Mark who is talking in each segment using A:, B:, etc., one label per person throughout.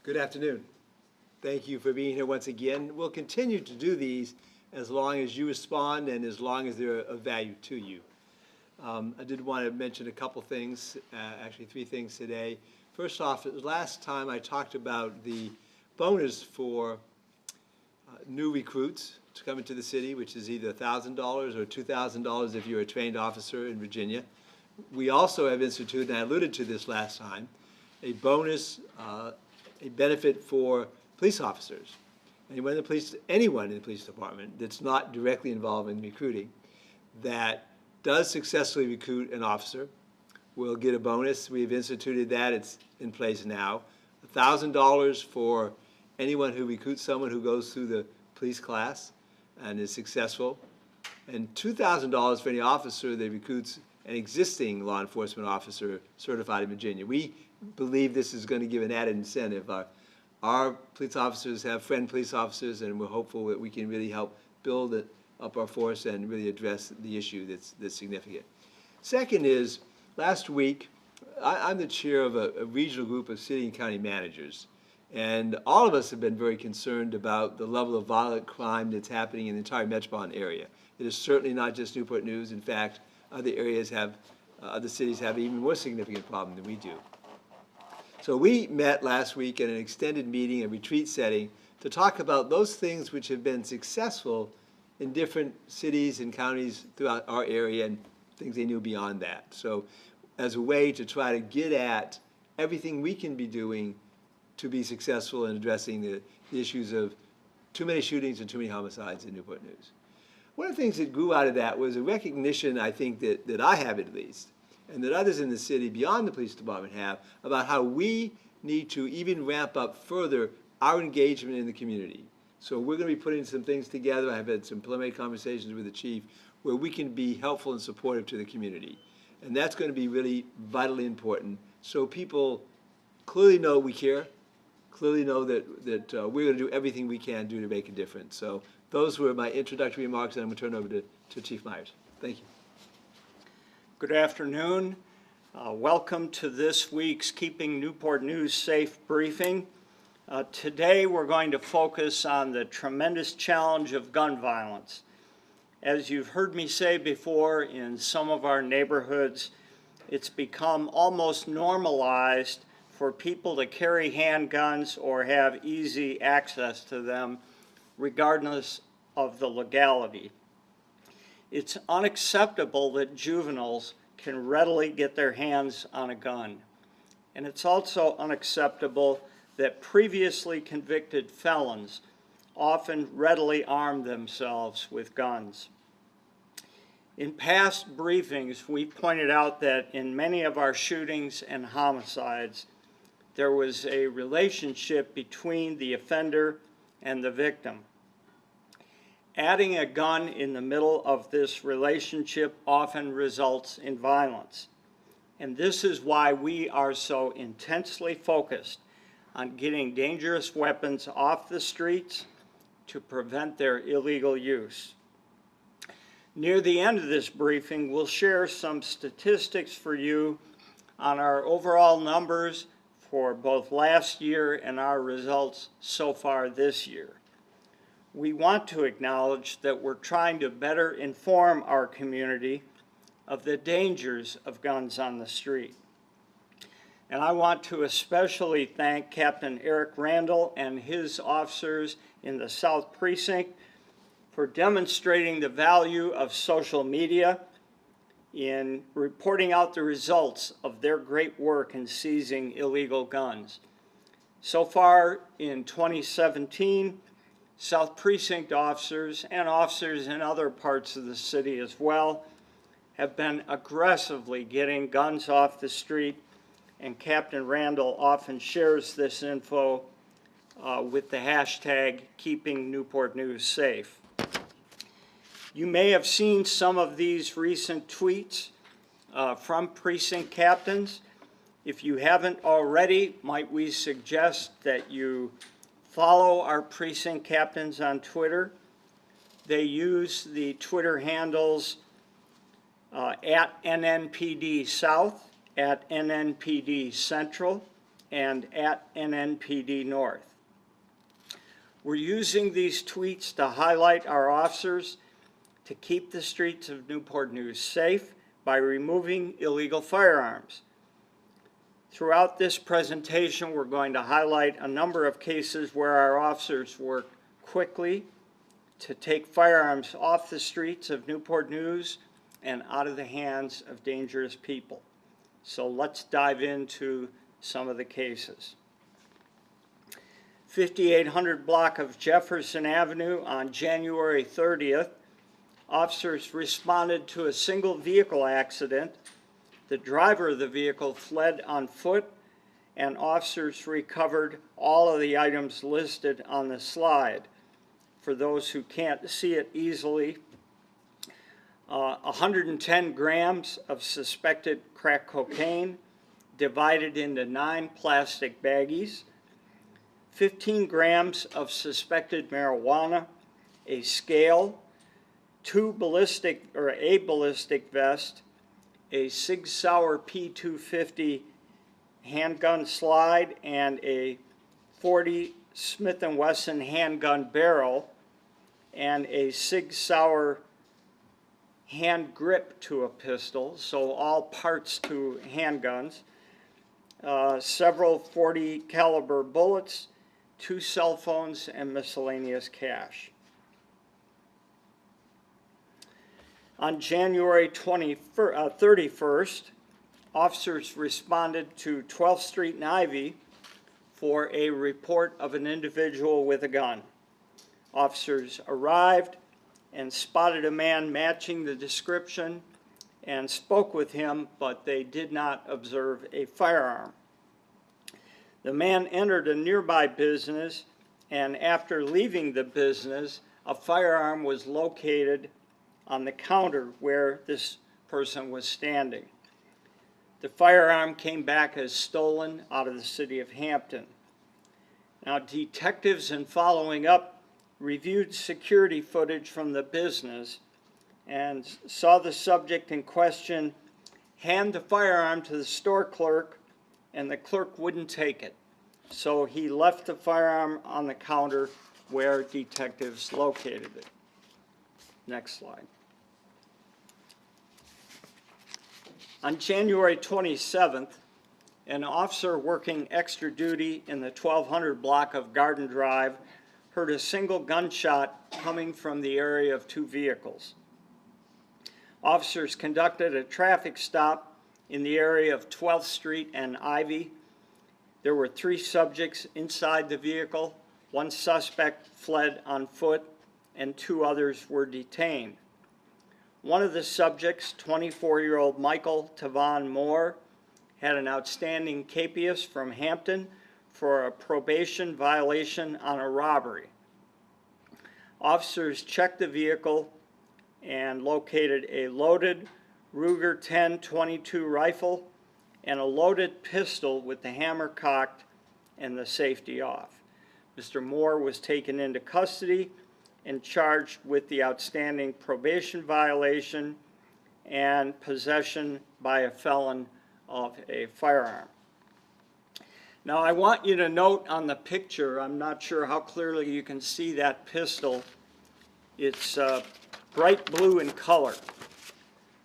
A: Good afternoon. Thank you for being here once again. We'll continue to do these as long as you respond and as long as they're of value to you. I did want to mention a couple things, actually 3 things today. First off, last time I talked about the bonus for new recruits to come into the city, which is either $1,000 or $2,000 if you're a trained officer in Virginia. We also have instituted, and I alluded to this last time, a bonus, a benefit for police officers. Anyone in the police department that's not directly involved in recruiting that does successfully recruit an officer will get a bonus. We've instituted that. It's in place now. $1,000 for anyone who recruits someone who goes through the police class and is successful, and $2,000 for any officer that recruits an existing law enforcement officer certified in Virginia. We believe this is going to give an added incentive. Our police officers have friend police officers, and we're hopeful that we can really help build up our force and really address the issue that's significant. Second is, last week, I'm the chair of a regional group of city and county managers, and all of us have been very concerned about the level of violent crime that's happening in the entire metropolitan area. It is certainly not just Newport News. In fact, other cities have an even more significant problem than we do. So we met last week in an extended meeting, a retreat setting, to talk about those things which have been successful in different cities and counties throughout our area and things they knew beyond that. So as a way to try to get at everything we can be doing to be successful in addressing the issues of too many shootings and too many homicides in Newport News. One of the things that grew out of that was a recognition, I think, that I have at least, and that others in the city beyond the police department have, about how we need to even ramp up further our engagement in the community. So we're going to be putting some things together. I've had some preliminary conversations with the chief where we can be helpful and supportive to the community. And that's going to be really vitally important, so people clearly know we care, clearly know that we're going to do everything we can do to make a difference. So those were my introductory remarks, and I'm going to turn over to Chief Myers. Thank you.
B: Good afternoon. Welcome to this week's Keeping Newport News Safe briefing. Today we're going to focus on the tremendous challenge of gun violence. As you've heard me say before, in some of our neighborhoods, it's become almost normalized for people to carry handguns or have easy access to them, regardless of the legality. It's unacceptable that juveniles can readily get their hands on a gun. And it's also unacceptable that previously convicted felons often readily arm themselves with guns. In past briefings, we pointed out that in many of our shootings and homicides, there was a relationship between the offender and the victim. Adding a gun in the middle of this relationship often results in violence. And this is why we are so intensely focused on getting dangerous weapons off the streets to prevent their illegal use. Near the end of this briefing, we'll share some statistics for you on our overall numbers for both last year and our results so far this year. We want to acknowledge that we're trying to better inform our community of the dangers of guns on the street. And I want to especially thank Captain Eric Randall and his officers in the South Precinct for demonstrating the value of social media in reporting out the results of their great work in seizing illegal guns. So far in 2017, South Precinct officers and officers in other parts of the city as well have been aggressively getting guns off the street, and Captain Randall often shares this info with the hashtag Keeping Newport News Safe. You may have seen some of these recent tweets from precinct captains. If you haven't already, might we suggest that you follow our precinct captains on Twitter. They use the Twitter handles at NNPD South, at NNPD Central, and at NNPD North. We're using these tweets to highlight our officers to keep the streets of Newport News safe by removing illegal firearms. Throughout this presentation, we're going to highlight a number of cases where our officers worked quickly to take firearms off the streets of Newport News and out of the hands of dangerous people. So let's dive into some of the cases. 5800 block of Jefferson Avenue on January 30th, officers responded to a single vehicle accident. The driver of the vehicle fled on foot, and officers recovered all of the items listed on the slide. For those who can't see it easily, 110 grams of suspected crack cocaine divided into 9 plastic baggies, 15 grams of suspected marijuana, a scale, a ballistic vest, a Sig Sauer P250 handgun slide, and a .40 Smith & Wesson handgun barrel, and a Sig Sauer hand grip to a pistol, so all parts to handguns, several .40 caliber bullets, 2 cell phones, and miscellaneous cash. On January 31st, officers responded to 12th Street and Ivy for a report of an individual with a gun. Officers arrived and spotted a man matching the description and spoke with him, but they did not observe a firearm. The man entered a nearby business, and after leaving the business, a firearm was located on the counter where this person was standing. The firearm came back as stolen out of the city of Hampton. Now, detectives, in following up, reviewed security footage from the business and saw the subject in question hand the firearm to the store clerk, and the clerk wouldn't take it. So he left the firearm on the counter where detectives located it. Next slide. On January 27th, an officer working extra duty in the 1200 block of Garden Drive heard a single gunshot coming from the area of 2 vehicles. Officers conducted a traffic stop in the area of 12th Street and Ivy. There were 3 subjects inside the vehicle. 1 suspect fled on foot, and 2 others were detained. One of the subjects, 24-year-old Michael Tavon Moore, had an outstanding capias from Hampton for a probation violation on a robbery. Officers checked the vehicle and located a loaded Ruger 10-22 rifle and a loaded pistol with the hammer cocked and the safety off. Mr. Moore was taken into custody and charged with the outstanding probation violation and possession by a felon of a firearm. Now, I want you to note on the picture, I'm not sure how clearly you can see that pistol. It's bright blue in color.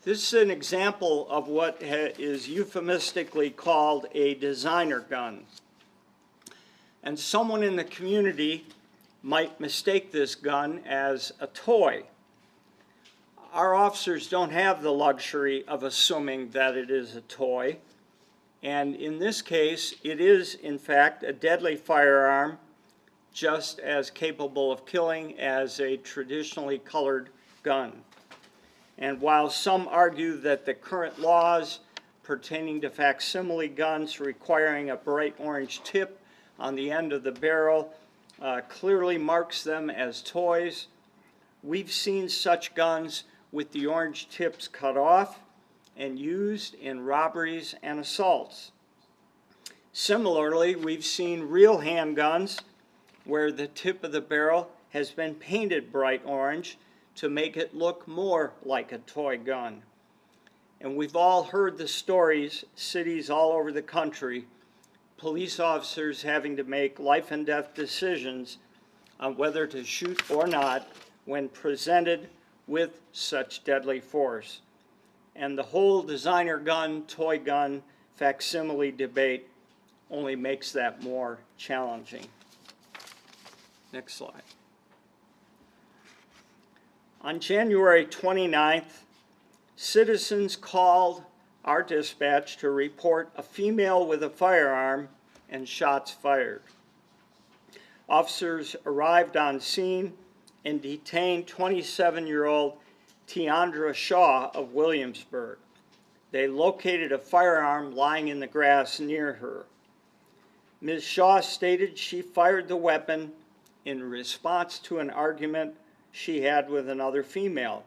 B: This is an example of what is euphemistically called a designer gun. And someone in the community might mistake this gun as a toy. Our officers don't have the luxury of assuming that it is a toy. And in this case, it is, in fact, a deadly firearm, just as capable of killing as a traditionally colored gun. And while some argue that the current laws pertaining to facsimile guns requiring a bright orange tip on the end of the barrel clearly marks them as toys, we've seen such guns with the orange tips cut off and used in robberies and assaults. Similarly, we've seen real handguns where the tip of the barrel has been painted bright orange to make it look more like a toy gun. And we've all heard the stories, cities all over the country, police officers having to make life and death decisions on whether to shoot or not when presented with such deadly force. And the whole designer gun, toy gun facsimile debate only makes that more challenging. Next slide. On January 29th, citizens called our dispatch to report a female with a firearm and shots fired. Officers arrived on scene and detained 27-year-old Tiandra Shaw of Williamsburg. They located a firearm lying in the grass near her. Ms. Shaw stated she fired the weapon in response to an argument she had with another female,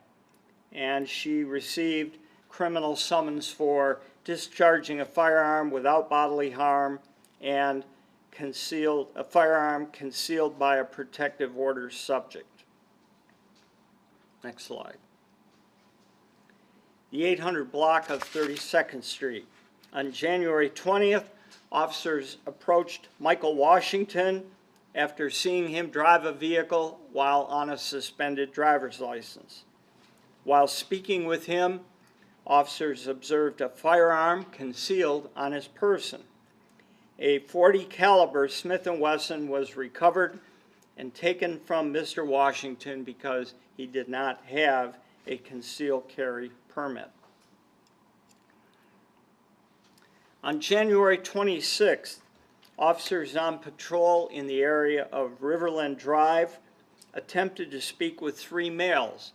B: and she received criminal summons for discharging a firearm without bodily harm and a firearm concealed by a protective order subject. Next slide. The 800 block of 32nd Street. On January 20th, officers approached Michael Washington after seeing him drive a vehicle while on a suspended driver's license. While speaking with him, officers observed a firearm concealed on his person. A .40 caliber Smith & Wesson was recovered and taken from Mr. Washington because he did not have a concealed carry permit. On January 26th, officers on patrol in the area of Riverland Drive attempted to speak with 3 males.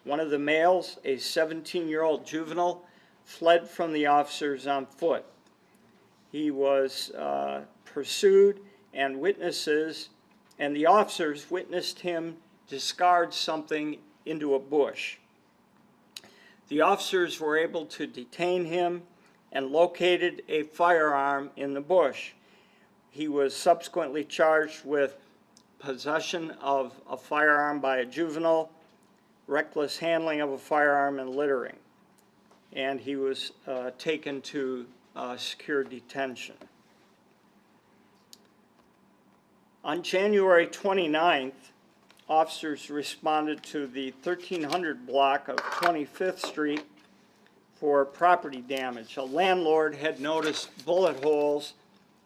B: One of the males, a 17-year-old juvenile, fled from the officers on foot. He was pursued, and the officers witnessed him discard something into a bush. The officers were able to detain him and located a firearm in the bush. He was subsequently charged with possession of a firearm by a juvenile, reckless handling of a firearm, and littering. And he was taken to secure detention. On January 29th, officers responded to the 1300 block of 25th Street for property damage. A landlord had noticed bullet holes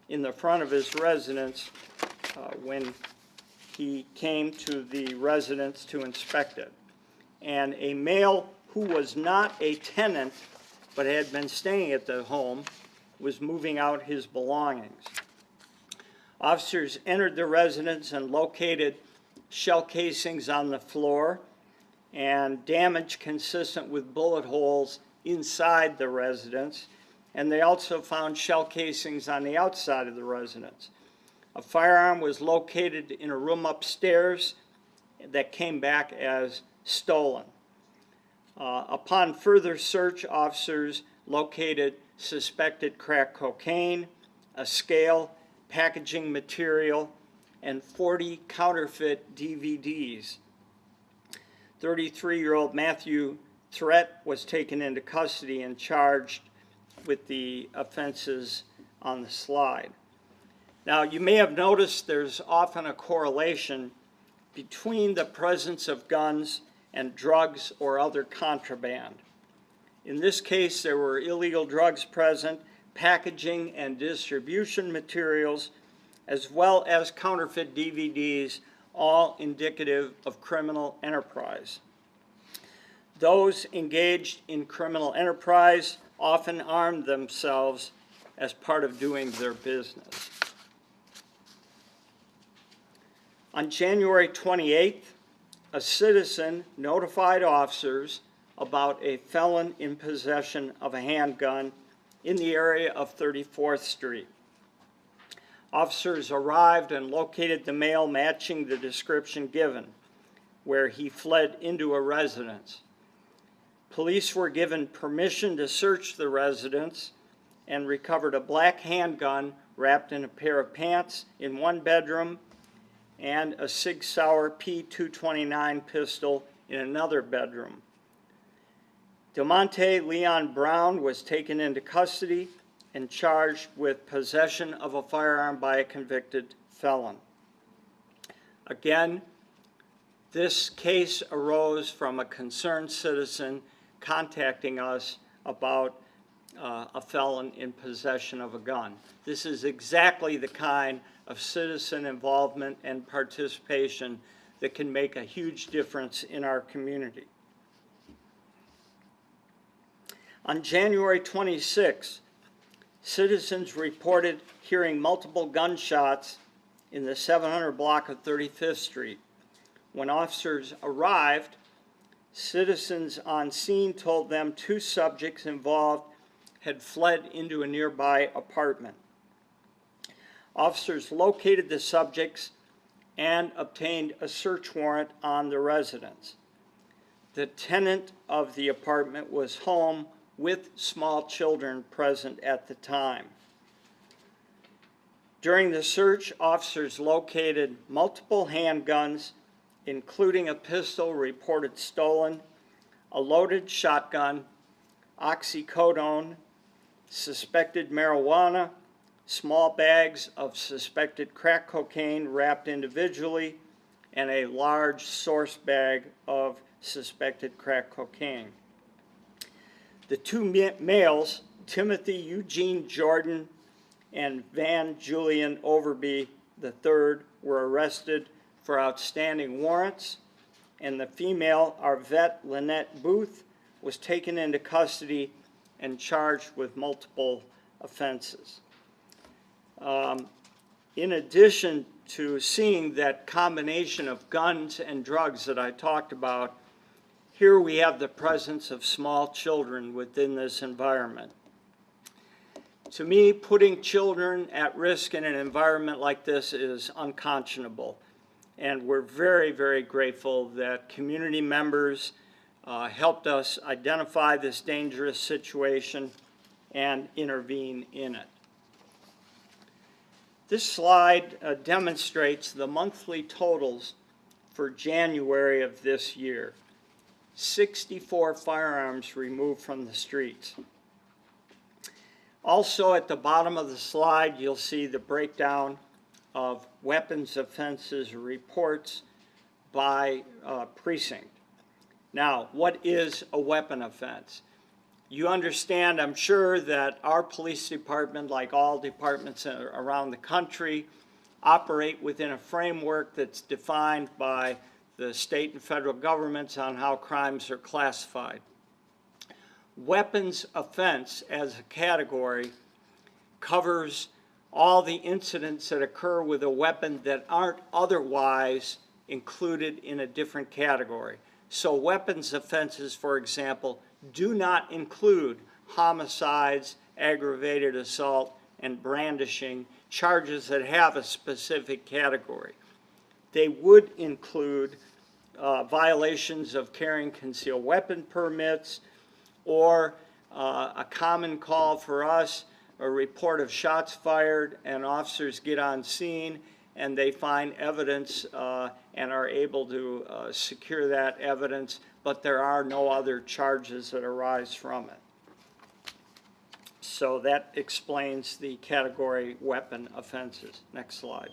B: in the front of his residence when he came to the residence to inspect it. And a male who was not a tenant but had been staying at the home was moving out his belongings. Officers entered the residence and located shell casings on the floor and damage consistent with bullet holes inside the residence, and they also found shell casings on the outside of the residence. A firearm was located in a room upstairs that came back as stolen. Upon further search, officers located suspected crack cocaine, a scale, packaging material, and 40 counterfeit DVDs. 33-year-old Matthew Threat was taken into custody and charged with the offenses on the slide. Now, you may have noticed there's often a correlation between the presence of guns and drugs or other contraband. In this case, there were illegal drugs present, packaging and distribution materials, as well as counterfeit DVDs, all indicative of criminal enterprise. Those engaged in criminal enterprise often armed themselves as part of doing their business. On January 28th, a citizen notified officers about a felon in possession of a handgun in the area of 34th Street. Officers arrived and located the male matching the description given, where he fled into a residence. Police were given permission to search the residence and recovered a black handgun wrapped in a pair of pants in one bedroom and a Sig Sauer P229 pistol in another bedroom. DeMonte Leon Brown was taken into custody and charged with possession of a firearm by a convicted felon. Again, this case arose from a concerned citizen contacting us about a felon in possession of a gun. This is exactly the kind of citizen involvement and participation that can make a huge difference in our community. On January 26, citizens reported hearing multiple gunshots in the 700 block of 35th Street. When officers arrived, citizens on scene told them 2 subjects involved had fled into a nearby apartment. Officers located the subjects and obtained a search warrant on the residence. The tenant of the apartment was home with small children present at the time. During the search, officers located multiple handguns, including a pistol reported stolen, a loaded shotgun, oxycodone, suspected marijuana, small bags of suspected crack cocaine wrapped individually, and a large source bag of suspected crack cocaine. The 2 males, Timothy Eugene Jordan and Van Julian Overby III, were arrested for outstanding warrants, and the female, Arvette Lynette Booth, was taken into custody and charged with multiple offenses. In addition to seeing that combination of guns and drugs that I talked about, here we have the presence of small children within this environment. To me, putting children at risk in an environment like this is unconscionable. And we're very, very grateful that community members helped us identify this dangerous situation and intervene in it. This slide demonstrates the monthly totals for January of this year. 64 firearms removed from the streets. Also at the bottom of the slide, you'll see the breakdown of weapons offenses reports by precinct. Now, what is a weapon offense? You understand, I'm sure, that our police department, like all departments around the country, operate within a framework that's defined by the state and federal governments on how crimes are classified. Weapons offense as a category covers all the incidents that occur with a weapon that aren't otherwise included in a different category. So weapons offenses, for example, do not include homicides, aggravated assault, and brandishing, charges that have a specific category. They would include violations of carrying concealed weapon permits, or a common call for us, a report of shots fired, and officers get on scene and they find evidence and are able to secure that evidence, but there are no other charges that arise from it. So that explains the category weapon offenses. Next slide.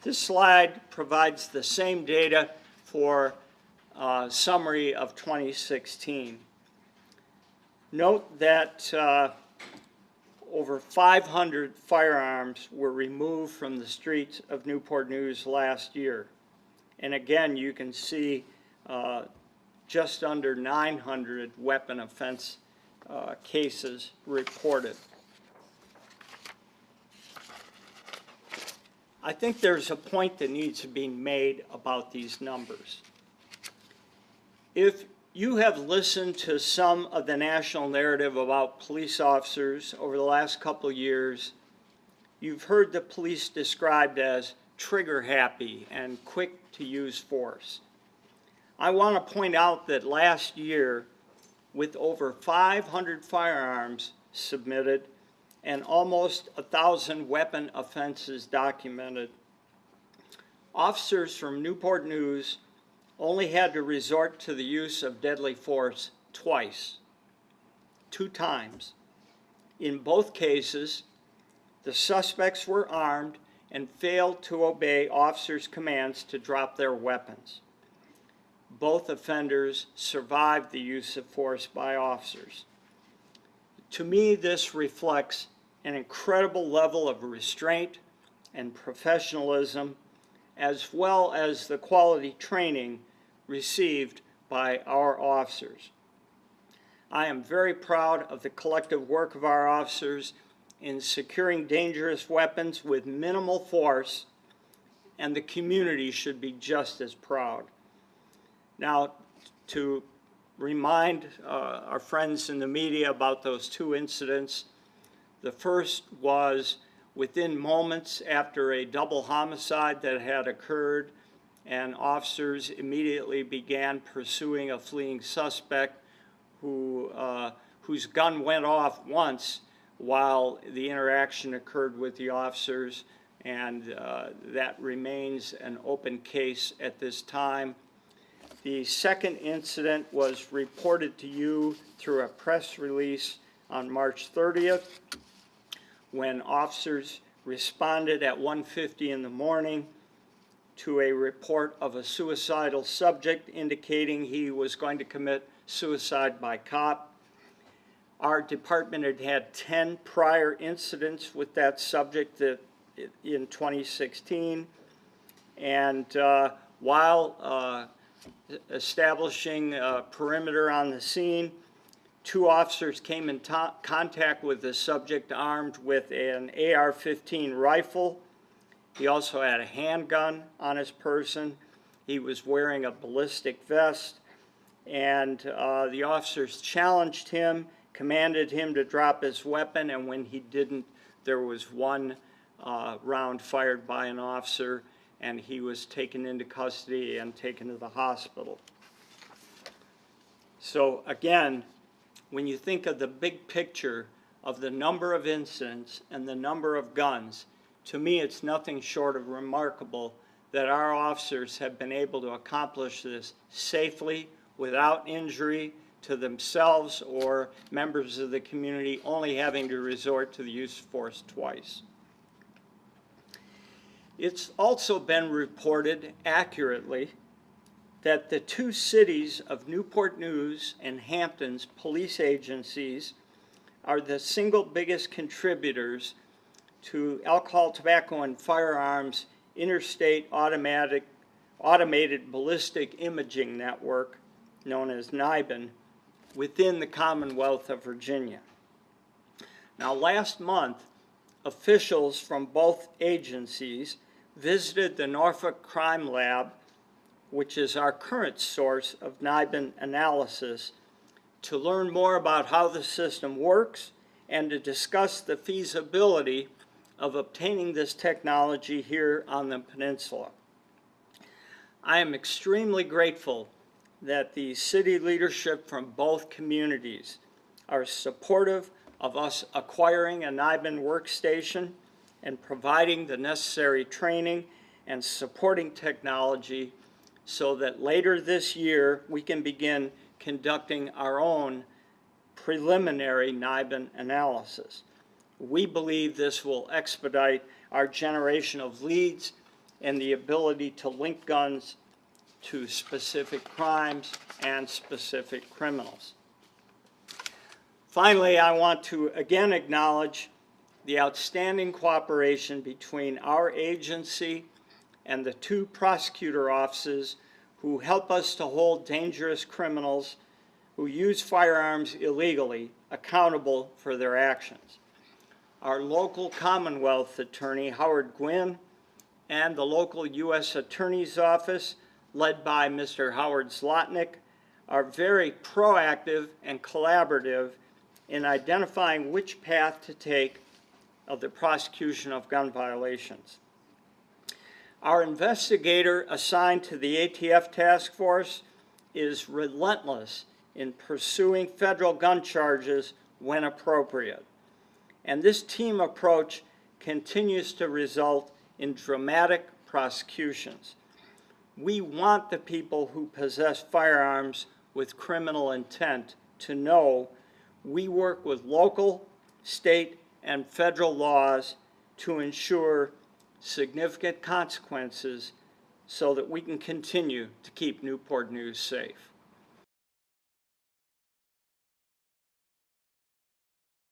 B: This slide provides the same data for summary of 2016. Note that over 500 firearms were removed from the streets of Newport News last year. And again, you can see just under 900 weapon offense cases reported. I think there's a point that needs to be made about these numbers. If you have listened to some of the national narrative about police officers over the last couple of years, you've heard the police described as trigger happy and quick to use force. I want to point out that last year, with over 500 firearms submitted and almost 1,000 weapon offenses documented, officers from Newport News only had to resort to the use of deadly force twice, 2 times. In both cases, the suspects were armed and failed to obey officers' commands to drop their weapons. Both offenders survived the use of force by officers. To me, this reflects an incredible level of restraint and professionalism, as well as the quality training received by our officers. I am very proud of the collective work of our officers in securing dangerous weapons with minimal force, and the community should be just as proud. Now, to remind our friends in the media about those two incidents, the first was within moments after a double homicide that had occurred, and officers immediately began pursuing a fleeing suspect whose gun went off once while the interaction occurred with the officers, and that remains an open case at this time. The second incident was reported to you through a press release on March 30th, when officers responded at 1:50 in the morning to a report of a suicidal subject indicating he was going to commit suicide by cop. Our department had had 10 prior incidents with that subject in 2016, and while establishing a perimeter on the scene, 2 officers came in contact with the subject armed with an AR-15 rifle. He also had a handgun on his person. He was wearing a ballistic vest, and the officers challenged him, commanded him to drop his weapon, and when he didn't, there was one round fired by an officer, and he was taken into custody and taken to the hospital. So again, when you think of the big picture of the number of incidents and the number of guns, to me it's nothing short of remarkable that our officers have been able to accomplish this safely, without injury to themselves or members of the community, only having to resort to the use of force twice. It's also been reported accurately that the 2 cities of Newport News and Hampton's police agencies are the single biggest contributors to alcohol, tobacco, and firearms interstate automated ballistic imaging network, known as NIBIN, within the Commonwealth of Virginia. Now, last month, officials from both agencies visited the Norfolk Crime Lab, which is our current source of NIBIN analysis, to learn more about how the system works and to discuss the feasibility of obtaining this technology here on the peninsula. I am extremely grateful that the city leadership from both communities are supportive of us acquiring a NIBIN workstation and providing the necessary training and supporting technology so that later this year we can begin conducting our own preliminary NIBIN analysis. We believe this will expedite our generation of leads and the ability to link guns to specific crimes and specific criminals. Finally, I want to again acknowledge the outstanding cooperation between our agency and the 2 prosecutor offices who help us to hold dangerous criminals who use firearms illegally accountable for their actions. Our local Commonwealth Attorney, Howard Gwynn, and the local U.S. Attorney's Office, led by Mr. Howard Zlotnick, are very proactive and collaborative in identifying which path to take of the prosecution of gun violations. Our investigator assigned to the ATF task force is relentless in pursuing federal gun charges when appropriate. And this team approach continues to result in dramatic prosecutions. We want the people who possess firearms with criminal intent to know we work with local state, and federal laws to ensure significant consequences so that we can continue to keep Newport News safe.